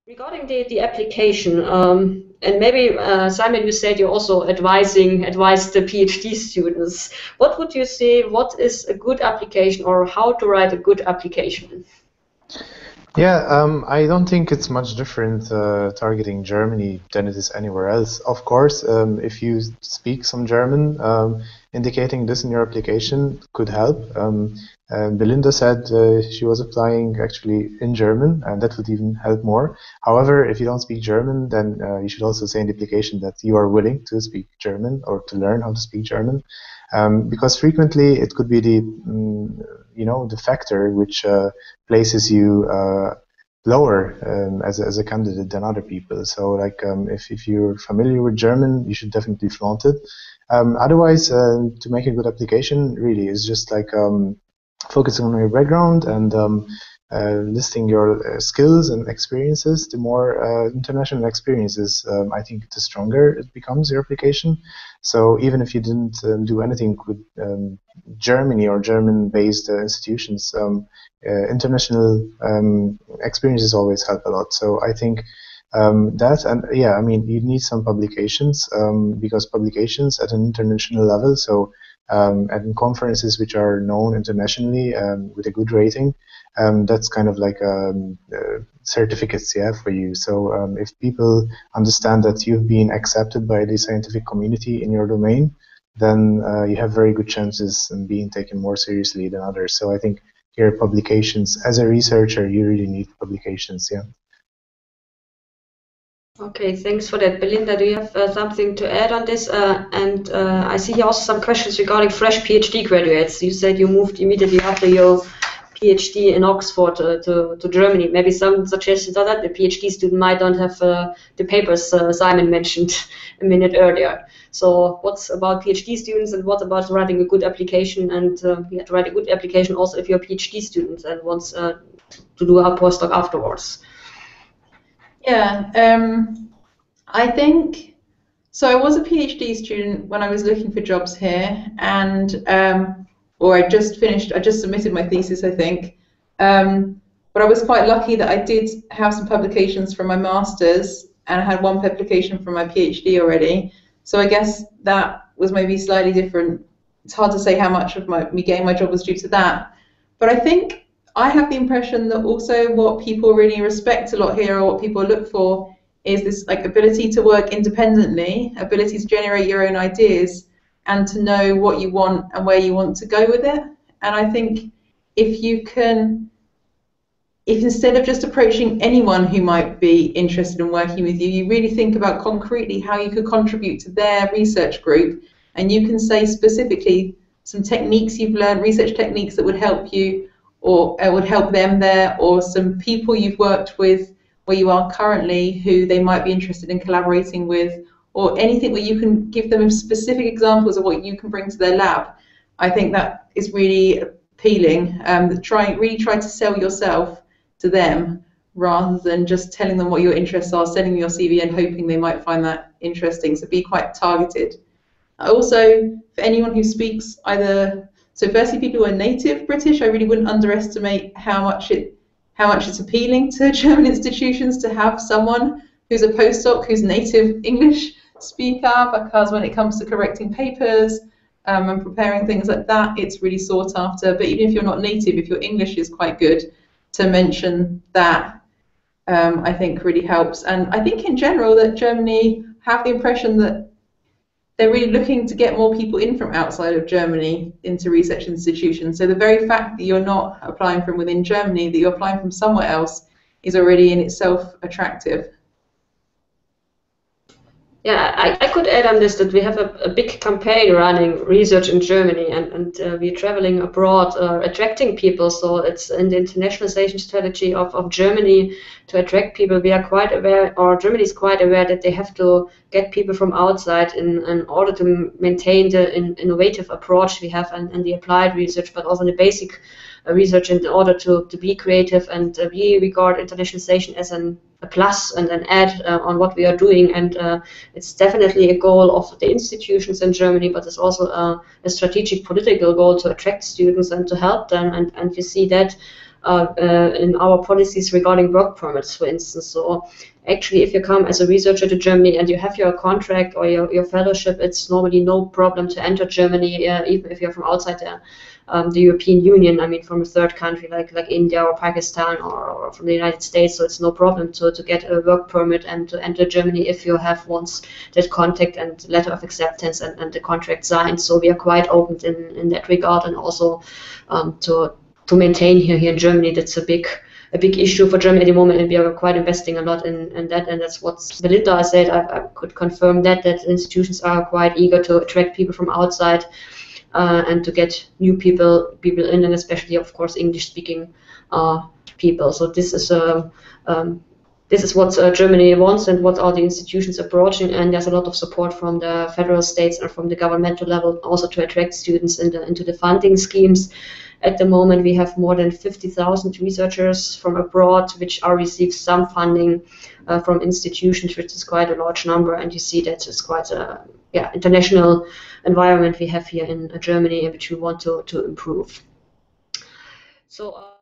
Regarding the application, and maybe Simon, you said you also advise the PhD students. What would you say? What is a good application, or how to write a good application? Yeah, I don't think it's much different targeting Germany than it is anywhere else. Of course, if you speak some German, indicating this in your application could help. Belinda said she was applying actually in German, and that would even help more. However, if you don't speak German, then you should also say in the application that you are willing to speak German or to learn how to speak German. Because frequently it could be the the factor which places you lower as a candidate than other people. So like if you're familiar with German, you should definitely flaunt it. Otherwise, to make a good application, really is just like focusing on your background and listing your skills and experiences. The more international experiences, I think the stronger it becomes, your application. So even if you didn't do anything with Germany or German-based institutions, international experiences always help a lot. So I think that, and yeah, I mean, you need some publications because publications at an international level, so at conferences which are known internationally with a good rating, that's kind of like certificates, yeah, for you. So if people understand that you've been accepted by the scientific community in your domain, then you have very good chances in being taken more seriously than others. So I think here publications, as a researcher, you really need publications, yeah. Okay, thanks for that. Belinda, do you have something to add on this? And I see here also some questions regarding fresh PhD graduates. You said you moved immediately after your PhD in Oxford to Germany. Maybe some suggestions are that the PhD student might not have the papers Simon mentioned a minute earlier. So what's about PhD students, and what about writing a good application? And you have to write a good application also if you're a PhD student and wants to do a postdoc afterwards. Yeah, I think, so I was a PhD student when I was looking for jobs here, and or I just submitted my thesis, I think. But I was quite lucky that I did have some publications from my master's, and I had one publication from my PhD already. So I guess that was maybe slightly different. It's hard to say how much of me getting my job was due to that. But I think I have the impression that also what people really respect a lot here, or what people look for, is this like ability to work independently, ability to generate your own ideas, and to know what you want and where you want to go with it. And I think if instead of just approaching anyone who might be interested in working with you, you really think about concretely how you could contribute to their research group, and you can say specifically some techniques you've learned, research techniques that would help you, or would help them there, or some people you've worked with where you are currently who they might be interested in collaborating with, or anything where you can give them specific examples of what you can bring to their lab. I think that is really appealing. Really try to sell yourself to them rather than just telling them what your interests are, sending them your CV and hoping they might find that interesting. So be quite targeted. Also, for anyone who speaks either, so firstly, people who are native British, I really wouldn't underestimate how much it's appealing to German institutions to have someone who's a postdoc who's native English speaker, because when it comes to correcting papers and preparing things like that, it's really sought after. But even if you're not native, if your English is quite good, to mention that I think really helps. And I think in general that Germany have the impression that they're really looking to get more people in from outside of Germany into research institutions. So the very fact that you're not applying from within Germany, that you're applying from somewhere else, is already in itself attractive. Yeah, I could add on this that we have a big campaign running, research in Germany, and we're traveling abroad, attracting people. So it's in the internationalization strategy of Germany to attract people. We are quite aware, or Germany is quite aware, that they have to get people from outside in order to maintain the innovative approach we have and the applied research, but also the basic research in order to be creative. And we regard internationalization as a plus and an add on what we are doing, and it's definitely a goal of the institutions in Germany, but it's also a strategic political goal to attract students and to help them, and we see that in our policies regarding work permits, for instance. So actually, if you come as a researcher to Germany and you have your contract or your fellowship, it's normally no problem to enter Germany, even if you're from outside the European Union. I mean, from a third country like India or Pakistan or from the United States. So it's no problem to get a work permit and to enter Germany if you have once that contact and letter of acceptance and the contract signed. So we are quite open in that regard, and also to maintain here in Germany. That's a big issue for Germany at the moment, and we are quite investing a lot in that. And that's what Belinda said. I could confirm that institutions are quite eager to attract people from outside and to get new people in, and especially, of course, English-speaking people. So this is what Germany wants and what all the institutions abroad, and there's a lot of support from the federal states and from the governmental level also to attract students into the funding schemes. At the moment, we have more than 50,000 researchers from abroad which are receive some funding from institutions, which is quite a large number, and you see that it's quite a international environment we have here in Germany, which we want to improve. So.